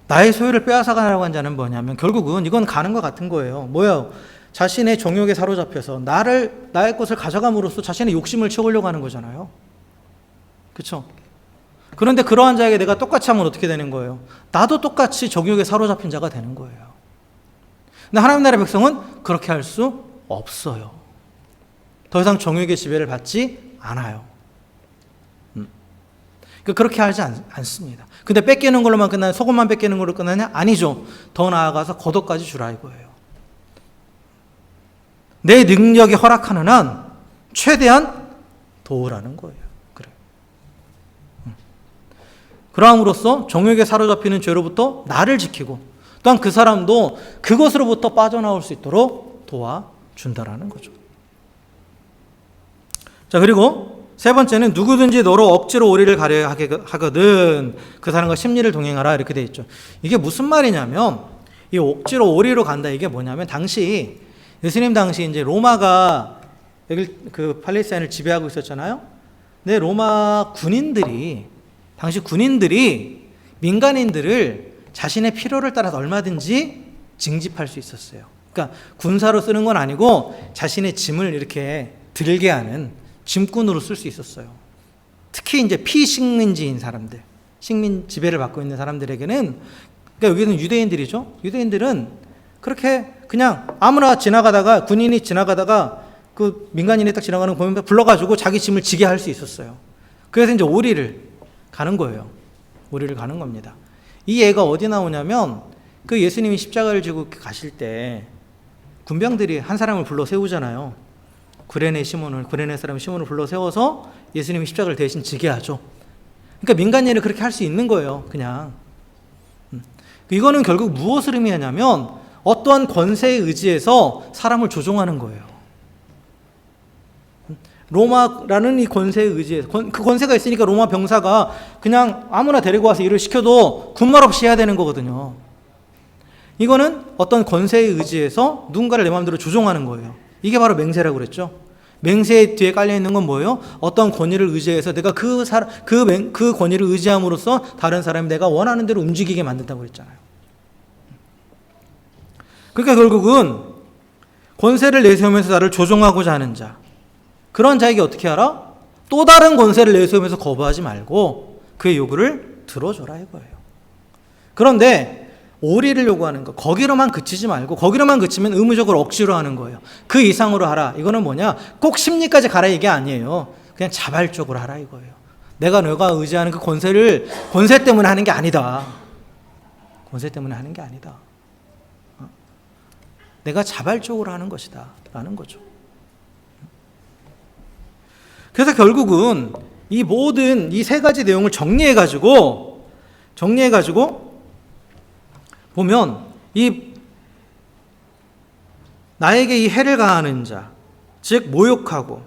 나의 소유를 빼앗아가려고 한 자는 뭐냐면 결국은 이건 가는 것 같은 거예요. 뭐예요? 자신의 정욕에 사로잡혀서 나의 것을 가져감으로써 자신의 욕심을 채우려고 하는 거잖아요. 그렇죠? 그런데 그러한 자에게 내가 똑같이 하면 어떻게 되는 거예요? 나도 똑같이 정욕에 사로잡힌 자가 되는 거예요. 근데 하나님 나라의 백성은 그렇게 할 수 없어요. 더 이상 정욕의 지배를 받지 않아요. 그렇게 하지 않습니다. 근데 뺏기는 걸로만 끝나냐? 속옷만 뺏기는 걸로 끝나냐? 아니죠. 더 나아가서 겉옷까지 주라 이거예요. 내 능력이 허락하는 한 최대한 도우라는 거예요. 그래요. 그러함으로써 정욕에 사로잡히는 죄로부터 나를 지키고 또한 그 사람도 그것으로부터 빠져나올 수 있도록 도와준다라는 거죠. 자, 그리고 세 번째는 누구든지 너로 억지로 오리를 가려 하거든 그 사람과 심리를 동행하라 이렇게 돼 있죠. 이게 무슨 말이냐면 이 억지로 오리로 간다 이게 뭐냐면 당시 예수님 당시 이제 로마가 여기 그 팔레스타인을 지배하고 있었잖아요. 근데 로마 군인들이 당시 군인들이 민간인들을 자신의 필요를 따라서 얼마든지 징집할 수 있었어요. 그러니까 군사로 쓰는 건 아니고 자신의 짐을 이렇게 들게 하는 짐꾼으로 쓸 수 있었어요. 특히 이제 피식민지인 사람들, 식민 지배를 받고 있는 사람들에게는, 그러니까 여기는 유대인들이죠. 유대인들은 그렇게 그냥 아무나 지나가다가 군인이 지나가다가 그 민간인이 딱 지나가는 거 보면 불러가지고 자기 짐을 지게 할 수 있었어요. 그래서 이제 오리를 가는 거예요. 오리를 가는 겁니다. 이 예가 어디 나오냐면 그 예수님이 십자가를 지고 가실 때 군병들이 한 사람을 불러 세우잖아요. 구레네 사람 시몬을 불러 세워서 예수님이 십자가를 대신 지게 하죠. 그러니까 민간인을 그렇게 할 수 있는 거예요. 그냥. 이거는 결국 무엇을 의미하냐면 어떠한 권세에 의지해서 사람을 조종하는 거예요. 로마라는 이 권세에 의지해서 그 권세가 있으니까 로마 병사가 그냥 아무나 데리고 와서 일을 시켜도 군말 없이 해야 되는 거거든요. 이거는 어떤 권세에 의지해서 누군가를 내 마음대로 조종하는 거예요. 이게 바로 맹세라고 그랬죠. 맹세 뒤에 깔려 있는 건 뭐예요? 어떤 권위를 의지해서 내가 그 권위를 의지함으로써 다른 사람이 내가 원하는 대로 움직이게 만든다고 그랬잖아요. 그러니까 결국은 권세를 내세우면서 나를 조종하고자 하는 자, 그런 자에게 어떻게 하라? 또 다른 권세를 내세우면서 거부하지 말고 그의 요구를 들어줘라 이거예요. 그런데 오리를 요구하는 거, 거기로만 그치지 말고, 거기로만 그치면 의무적으로 억지로 하는 거예요. 그 이상으로 하라. 이거는 뭐냐? 꼭 심리까지 가라 이게 아니에요. 그냥 자발적으로 하라 이거예요. 너가 의지하는 그 권세 때문에 하는 게 아니다. 권세 때문에 하는 게 아니다. 내가 자발적으로 하는 것이다 라는 거죠. 그래서 결국은 이 모든 이 세 가지 내용을 정리해가지고 정리해가지고 보면 나에게 이 해를 가하는 자, 즉 모욕하고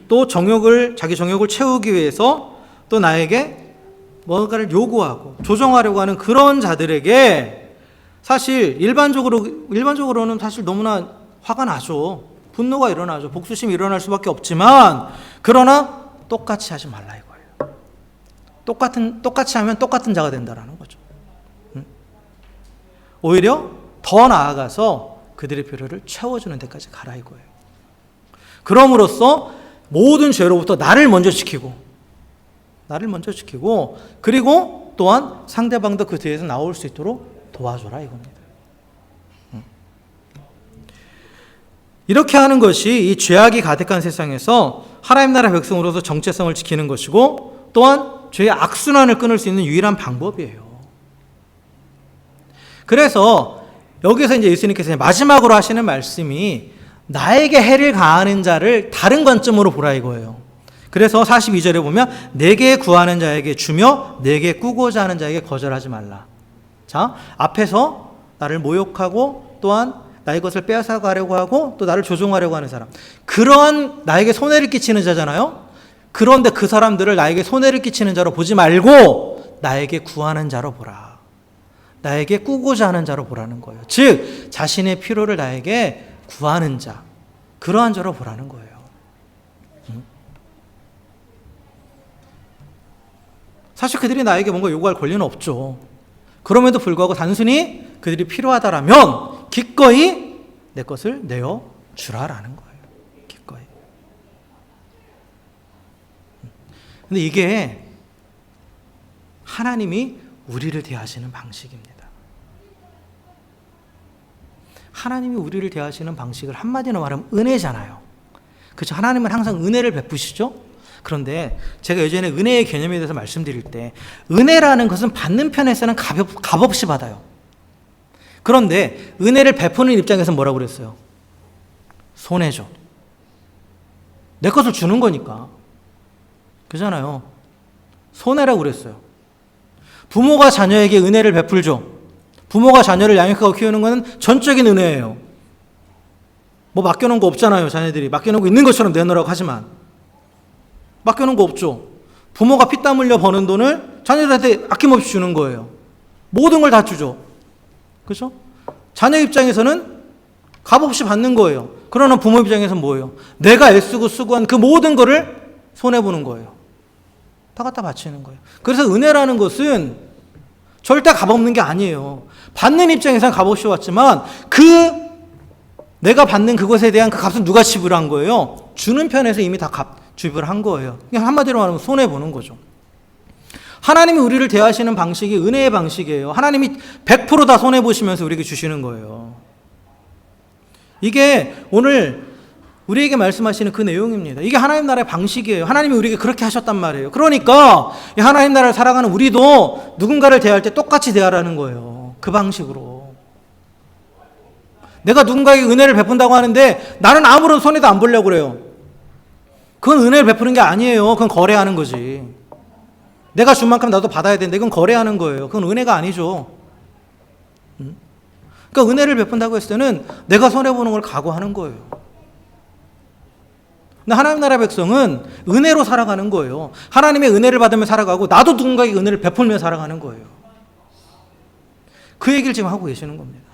또 자기 정욕을 채우기 위해서 또 나에게 뭔가를 조정하려고 하는 그런 자들에게 사실 일반적으로는 사실 너무나 화가 나죠. 분노가 일어나죠. 복수심이 일어날 수밖에 없지만, 그러나 똑같이 하지 말라 이거예요. 똑같이 하면 똑같은 자가 된다라는 거죠. 오히려 더 나아가서 그들의 필요를 채워주는 데까지 가라 이거예요. 그럼으로써 모든 죄로부터 나를 먼저 지키고 그리고 또한 상대방도 그 뒤에서 나올 수 있도록 도와줘라 이겁니다. 이렇게 하는 것이 이 죄악이 가득한 세상에서 하나님 나라 백성으로서 정체성을 지키는 것이고, 또한 죄의 악순환을 끊을 수 있는 유일한 방법이에요. 그래서 여기서 이제 예수님께서 마지막으로 하시는 말씀이 나에게 해를 가하는 자를 다른 관점으로 보라 이거예요. 그래서 42절에 보면 내게 구하는 자에게 주며 내게 꾸고자 하는 자에게 거절하지 말라. 자, 앞에서 나를 모욕하고 또한 나의 것을 빼앗아가려고 하고 또 나를 조종하려고 하는 사람, 그러한 나에게 손해를 끼치는 자잖아요. 그런데 그 사람들을 나에게 손해를 끼치는 자로 보지 말고 나에게 구하는 자로 보라. 나에게 꾸고자 하는 자로 보라는 거예요. 즉 자신의 필요를 나에게 구하는 자, 그러한 자로 보라는 거예요. 사실 그들이 나에게 뭔가 요구할 권리는 없죠. 그럼에도 불구하고 단순히 그들이 필요하다라면 기꺼이 내 것을 내어주라라는 거예요. 기꺼이. 근데 이게 하나님이 우리를 대하시는 방식입니다. 하나님이 우리를 대하시는 방식을 한마디로 말하면 은혜잖아요. 그렇죠? 하나님은 항상 은혜를 베푸시죠? 그런데 제가 예전에 은혜의 개념에 대해서 말씀드릴 때, 은혜라는 것은 받는 편에서는 값없이 받아요. 그런데 은혜를 베푸는 입장에서는 뭐라고 그랬어요? 손해죠. 내 것을 주는 거니까. 그잖아요. 손해라고 그랬어요. 부모가 자녀에게 은혜를 베풀죠. 부모가 자녀를 양육하고 키우는 것은 전적인 은혜예요. 뭐 맡겨놓은 거 없잖아요. 자녀들이 맡겨놓은 거 있는 것처럼 내놓으라고 하지만 맡겨놓은 거 없죠. 부모가 피땀 흘려 버는 돈을 자녀들한테 아낌없이 주는 거예요. 모든 걸 다 주죠. 그렇죠? 자녀 입장에서는 값없이 받는 거예요. 그러나 부모 입장에서는 뭐예요? 내가 애쓰고 수고한 그 모든 거를 손해보는 거예요. 다 갖다 바치는 거예요. 그래서 은혜라는 것은 절대 값없는 게 아니에요. 받는 입장에서는 값없이 왔지만 내가 받는 그것에 대한 그 값은 누가 지불한 거예요? 주는 편에서 이미 다 지불한 거예요. 그냥 한마디로 말하면 손해보는 거죠. 하나님이 우리를 대하시는 방식이 은혜의 방식이에요. 하나님이 100% 다 손해보시면서 우리에게 주시는 거예요. 이게 오늘 우리에게 말씀하시는 그 내용입니다. 이게 하나님 나라의 방식이에요. 하나님이 우리에게 그렇게 하셨단 말이에요. 그러니까 이 하나님 나라를 살아가는 우리도 누군가를 대할 때 똑같이 대하라는 거예요. 그 방식으로. 내가 누군가에게 은혜를 베푼다고 하는데 나는 아무런 손해도 안 보려고 그래요. 그건 은혜를 베푸는 게 아니에요. 그건 거래하는 거지. 내가 준 만큼 나도 받아야 되는데 이건 거래하는 거예요. 그건 은혜가 아니죠. 그러니까 은혜를 베푼다고 했을 때는 내가 손해보는 걸 각오하는 거예요. 근데 하나님 나라 백성은 은혜로 살아가는 거예요. 하나님의 은혜를 받으며 살아가고 나도 누군가에게 은혜를 베풀며 살아가는 거예요. 그 얘기를 지금 하고 계시는 겁니다.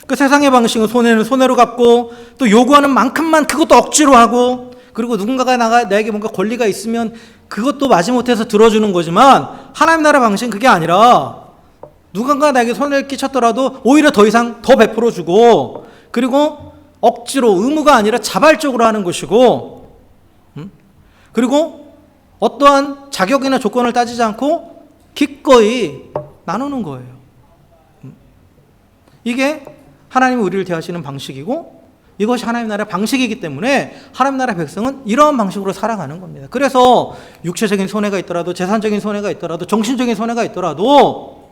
그 세상의 방식은 손해는 손해로 갚고 또 요구하는 만큼만 그것도 억지로 하고, 그리고 누군가가 나에게 뭔가 권리가 있으면 그것도 마지못해서 들어주는 거지만, 하나님 나라 방식은 그게 아니라 누군가 나에게 손해를 끼쳤더라도 오히려 더 이상 더 베풀어 주고, 그리고 억지로 의무가 아니라 자발적으로 하는 것이고, 그리고 어떠한 자격이나 조건을 따지지 않고 기꺼이 나누는 거예요. 이게 하나님이 우리를 대하시는 방식이고, 이것이 하나님 나라의 방식이기 때문에 하나님 나라의 백성은 이러한 방식으로 살아가는 겁니다. 그래서 육체적인 손해가 있더라도, 재산적인 손해가 있더라도, 정신적인 손해가 있더라도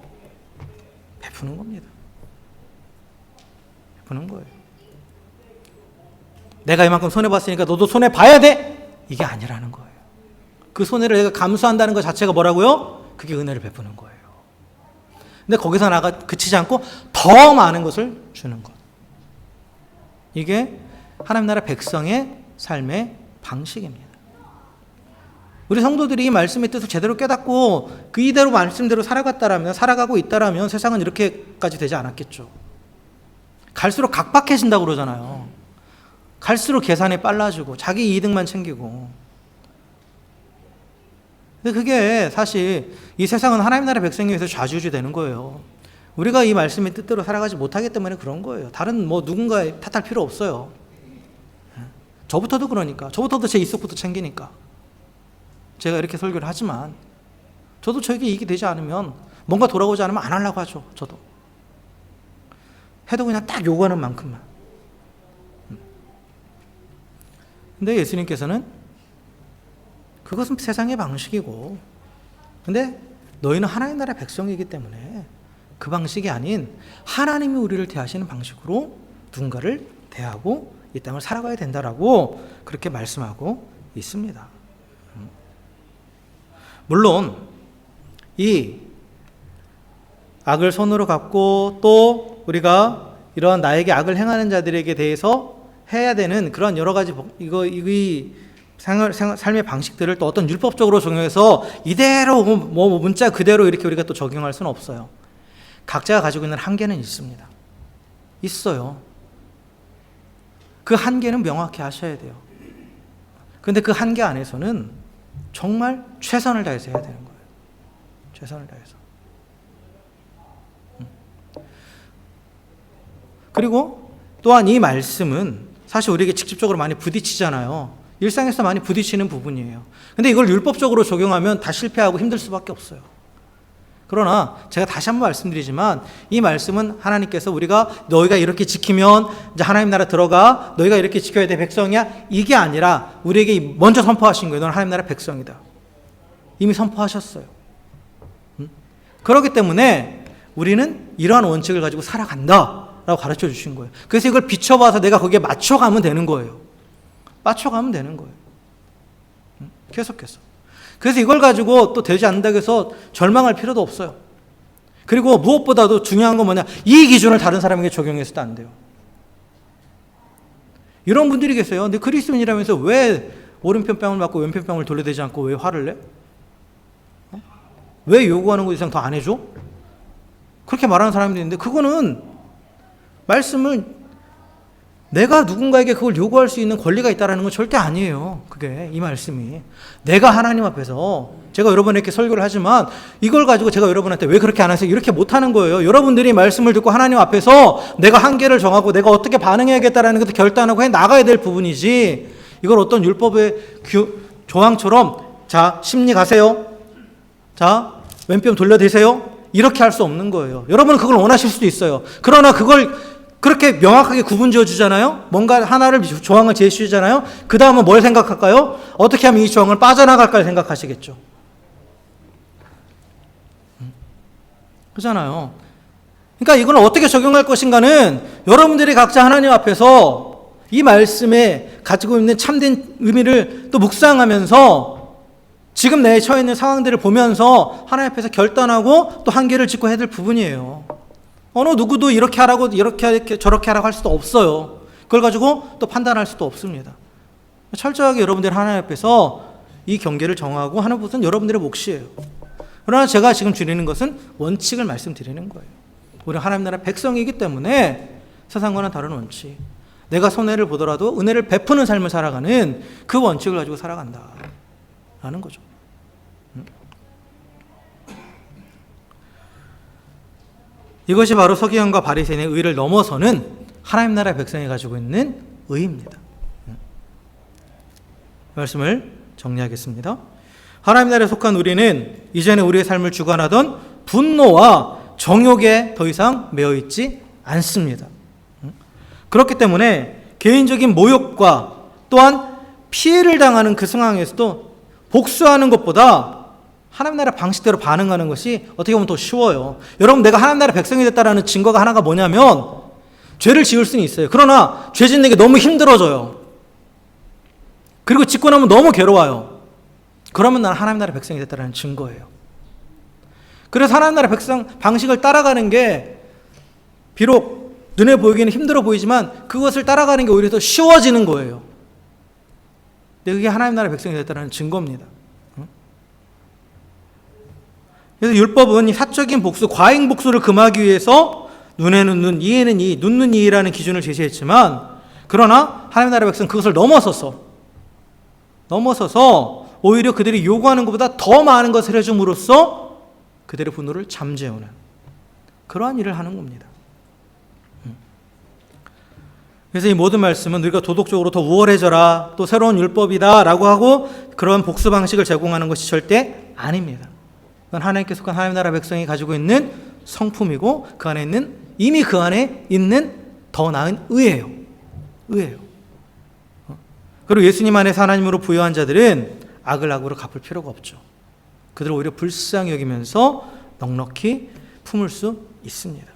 베푸는 겁니다. 베푸는 거예요. 내가 이만큼 손해봤으니까 너도 손해봐야 돼? 이게 아니라는 거예요. 그 손해를 내가 감수한다는 것 자체가 뭐라고요? 그게 은혜를 베푸는 거예요. 근데 거기서 나가 그치지 않고 더 많은 것을 주는 것. 이게 하나님 나라 백성의 삶의 방식입니다. 우리 성도들이 이 말씀의 뜻을 제대로 깨닫고 그 이대로 말씀대로 살아가고 있다라면 세상은 이렇게까지 되지 않았겠죠. 갈수록 각박해진다고 그러잖아요. 갈수록 계산이 빨라지고 자기 이득만 챙기고. 근데 그게 사실 이 세상은 하나님 나라 백성에 의해서 좌지우지 되는 거예요. 우리가 이 말씀의 뜻대로 살아가지 못하기 때문에 그런 거예요. 다른 누군가에 탓할 필요 없어요. 저부터도 그러니까. 저부터도 제 이속부터 챙기니까. 제가 이렇게 설교를 하지만 저도 저에게 이익이 되지 않으면 뭔가 돌아오지 않으면 안 하려고 하죠. 저도. 해도 그냥 딱 요구하는 만큼만. 근데 예수님께서는 그것은 세상의 방식이고, 근데 너희는 하나님 나라 백성이기 때문에 그 방식이 아닌 하나님이 우리를 대하시는 방식으로 누군가를 대하고 이 땅을 살아가야 된다라고 그렇게 말씀하고 있습니다. 물론 이 악을 손으로 갚고 또 우리가 이러한 나에게 악을 행하는 자들에게 대해서 해야 되는 그런 여러 가지 삶의 방식들을 또 어떤 율법적으로 적용해서 이대로 문자 그대로 이렇게 우리가 또 적용할 수는 없어요. 각자가 가지고 있는 한계는 있습니다. 있어요. 그 한계는 명확히 아셔야 돼요. 그런데 그 한계 안에서는 정말 최선을 다해서 해야 되는 거예요. 최선을 다해서. 그리고 또한 이 말씀은 사실 우리에게 직접적으로 많이 부딪히잖아요. 일상에서 많이 부딪히는 부분이에요. 근데 이걸 율법적으로 적용하면 다 실패하고 힘들 수밖에 없어요. 그러나 제가 다시 한번 말씀드리지만 이 말씀은 하나님께서 우리가 너희가 이렇게 지키면 이제 하나님 나라 들어가, 너희가 이렇게 지켜야 돼 백성이야, 이게 아니라 우리에게 먼저 선포하신 거예요. 너는 하나님 나라 백성이다. 이미 선포하셨어요. 그렇기 때문에 우리는 이러한 원칙을 가지고 살아간다 라고 가르쳐 주신 거예요. 그래서 이걸 비춰봐서 내가 거기에 맞춰가면 되는 거예요. 맞춰가면 되는 거예요. 계속해서. 그래서 이걸 가지고 또 되지 않는다고 해서 절망할 필요도 없어요. 그리고 무엇보다도 중요한 건 뭐냐, 이 기준을 다른 사람에게 적용해서도 안 돼요. 이런 분들이 계세요. 근데 그리스도인이라면서 왜 오른편뺨을 맞고 왼편뺨을 돌려대지 않고 왜 화를 내? 왜 요구하는 것 이상 더 안 해줘? 그렇게 말하는 사람들이 있는데 그거는 말씀을 내가 누군가에게 그걸 요구할 수 있는 권리가 있다는 건 절대 아니에요. 그게 이 말씀이. 내가 하나님 앞에서 제가 여러분에게 이렇게 설교를 하지만 이걸 가지고 제가 여러분한테 왜 그렇게 안 하세요? 이렇게 못하는 거예요. 여러분들이 말씀을 듣고 하나님 앞에서 내가 한계를 정하고 내가 어떻게 반응해야겠다는 것도 결단하고 해 나가야 될 부분이지, 이걸 어떤 율법의 조항처럼 자 심리 가세요, 자 왼뼘 돌려대세요, 이렇게 할 수 없는 거예요. 여러분은 그걸 원하실 수도 있어요. 그러나 그걸 그렇게 명확하게 구분 지어주잖아요. 뭔가 하나를 조항을 제시해주잖아요. 그 다음은 뭘 생각할까요? 어떻게 하면 이 조항을 빠져나갈까를 생각하시겠죠. 그렇잖아요. 그러니까 이걸 어떻게 적용할 것인가는 여러분들이 각자 하나님 앞에서 이 말씀에 가지고 있는 참된 의미를 또 묵상하면서 지금 내에 처해 있는 상황들을 보면서 하나님 앞에서 결단하고 또 한계를 짓고 해야 될 부분이에요. 어느 누구도 이렇게 하라고 이렇게 저렇게 하라고 할 수도 없어요. 그걸 가지고 또 판단할 수도 없습니다. 철저하게 여러분들이 하나님 앞에서 이 경계를 정하고 하는 것은 여러분들의 몫이에요. 그러나 제가 지금 드리는 것은 원칙을 말씀드리는 거예요. 우리 하나님 나라 백성이기 때문에 세상과는 다른 원칙, 내가 손해를 보더라도 은혜를 베푸는 삶을 살아가는 그 원칙을 가지고 살아간다라는 거죠. 이것이 바로 서기관과 바리새인의 의를 넘어서는 하나님 나라의 백성이 가지고 있는 의입니다. 말씀을 정리하겠습니다. 하나님 나라에 속한 우리는 이전에 우리의 삶을 주관하던 분노와 정욕에 더 이상 매여 있지 않습니다. 그렇기 때문에 개인적인 모욕과 또한 피해를 당하는 그 상황에서도 복수하는 것보다 하나님 나라 방식대로 반응하는 것이 어떻게 보면 더 쉬워요. 여러분, 내가 하나님 나라 백성이 됐다라는 증거가 하나가 뭐냐면 죄를 지을 수는 있어요. 그러나 죄 짓는 게 너무 힘들어져요. 그리고 짓고 나면 너무 괴로워요. 그러면 나는 하나님 나라의 백성이 됐다는 증거예요. 그래서 하나님 나라의 백성 방식을 따라가는 게 비록 눈에 보이기는 힘들어 보이지만 그것을 따라가는 게 오히려 더 쉬워지는 거예요. 근데 그게 하나님 나라의 백성이 됐다는 증거입니다. 그래서 율법은 사적인 복수, 과잉 복수를 금하기 위해서 눈에는 눈, 이에는 이, 눈는 이라는 기준을 제시했지만, 그러나 하나님 나라의 백성은 그것을 넘어서서 오히려 그들이 요구하는 것보다 더 많은 것을 해줌으로써 그들의 분노를 잠재우는 그러한 일을 하는 겁니다. 그래서 이 모든 말씀은 우리가 도덕적으로 더 우월해져라, 또 새로운 율법이다 라고 하고 그런 복수 방식을 제공하는 것이 절대 아닙니다. 그건 하나님께 속한 하나님 나라 백성이 가지고 있는 성품이고 그 안에 있는, 이미 그 안에 있는 더 나은 의예요. 그리고 예수님 안에서 하나님으로 부여한 자들은 악을 악으로 갚을 필요가 없죠. 그들을 오히려 불쌍히 여기면서 넉넉히 품을 수 있습니다.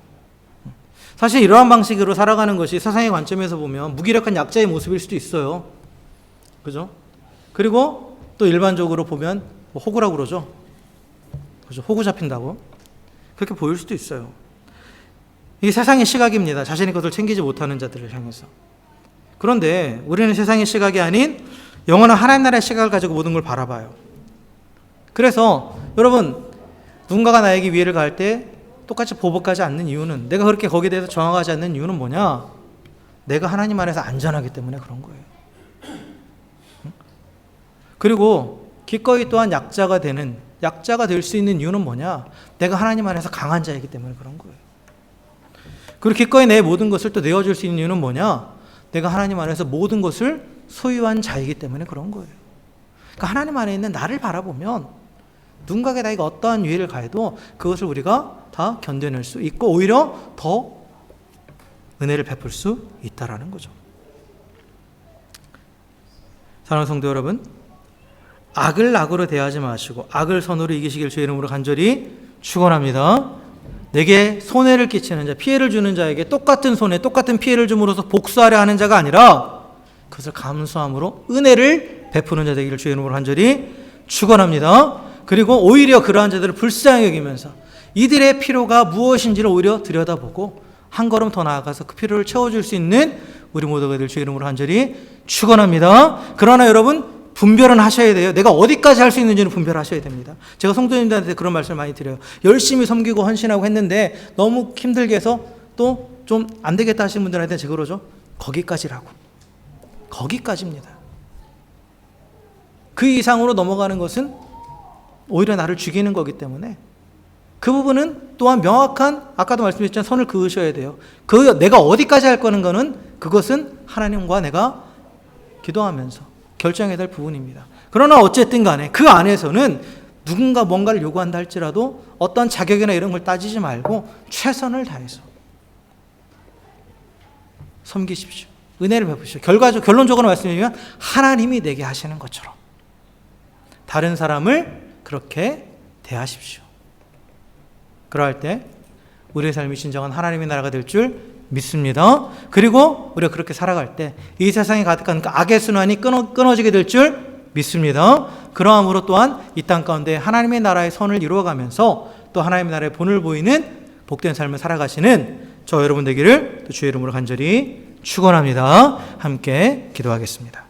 사실 이러한 방식으로 살아가는 것이 세상의 관점에서 보면 무기력한 약자의 모습일 수도 있어요. 그죠? 그리고 또 일반적으로 보면 호구라고 그러죠. 그죠? 호구 잡힌다고. 그렇게 보일 수도 있어요. 이게 세상의 시각입니다. 자신의 것을 챙기지 못하는 자들을 향해서. 그런데 우리는 세상의 시각이 아닌 영원한 하나님 나라의 시각을 가지고 모든 걸 바라봐요. 그래서 여러분, 누군가가 나에게 위해를 가할 때 똑같이 보복하지 않는 이유는, 내가 그렇게 거기에 대해서 저항하지 않는 이유는 뭐냐? 내가 하나님 안에서 안전하기 때문에 그런 거예요. 그리고 기꺼이 또한 약자가 될 수 있는 이유는 뭐냐? 내가 하나님 안에서 강한 자이기 때문에 그런 거예요. 그리고 기꺼이 내 모든 것을 또 내어줄 수 있는 이유는 뭐냐? 내가 하나님 안에서 모든 것을 소유한 자이기 때문에 그런 거예요. 그러니까 하나님 안에 있는 나를 바라보면 누군가에게 나에게 어떠한 위해를 가해도 그것을 우리가 다 견뎌낼 수 있고 오히려 더 은혜를 베풀 수 있다라는 거죠. 사랑하는 성도 여러분, 악을 악으로 대하지 마시고 악을 선으로 이기시길 주의 이름으로 간절히 축원합니다. 내게 손해를 끼치는 자, 피해를 주는 자에게 똑같은 손해, 똑같은 피해를 줌으로써 복수하려 하는 자가 아니라 그것을 감수함으로 은혜를 베푸는 자 되기를 주의 이름으로 간절히 축원합니다. 그리고 오히려 그러한 자들을 불쌍히 여기면서 이들의 필요가 무엇인지를 오히려 들여다보고 한 걸음 더 나아가서 그 필요를 채워줄 수 있는 우리 모두가 될 주의 이름으로 간절히 축원합니다. 그러나 여러분, 분별은 하셔야 돼요. 내가 어디까지 할 수 있는지는 분별하셔야 됩니다. 제가 성도님들한테 그런 말씀을 많이 드려요. 열심히 섬기고 헌신하고 했는데 너무 힘들게 해서 또 좀 안 되겠다 하시는 분들한테 제가 그러죠. 거기까지라고. 거기까지입니다. 그 이상으로 넘어가는 것은 오히려 나를 죽이는 거기 때문에 그 부분은 또한 명확한, 아까도 말씀드렸지만 선을 그으셔야 돼요. 내가 어디까지 할 거는 거는 그것은 하나님과 내가 기도하면서 결정해야 될 부분입니다. 그러나 어쨌든 간에 그 안에서는 누군가 뭔가를 요구한다 할지라도 어떤 자격이나 이런 걸 따지지 말고 최선을 다해서 섬기십시오. 은혜를 베푸십시오. 결론적으로 말씀드리면 하나님이 내게 하시는 것처럼 다른 사람을 그렇게 대하십시오. 그러할 때 우리의 삶이 진정한 하나님의 나라가 될 줄 믿습니다. 그리고 우리가 그렇게 살아갈 때 이 세상에 가득한 그 악의 순환이 끊어지게 될 줄 믿습니다. 그러함으로 또한 이 땅 가운데 하나님의 나라의 선을 이루어가면서 또 하나님의 나라의 본을 보이는 복된 삶을 살아가시는 저 여러분 되기를 주의 이름으로 간절히 축원합니다. 함께 기도하겠습니다.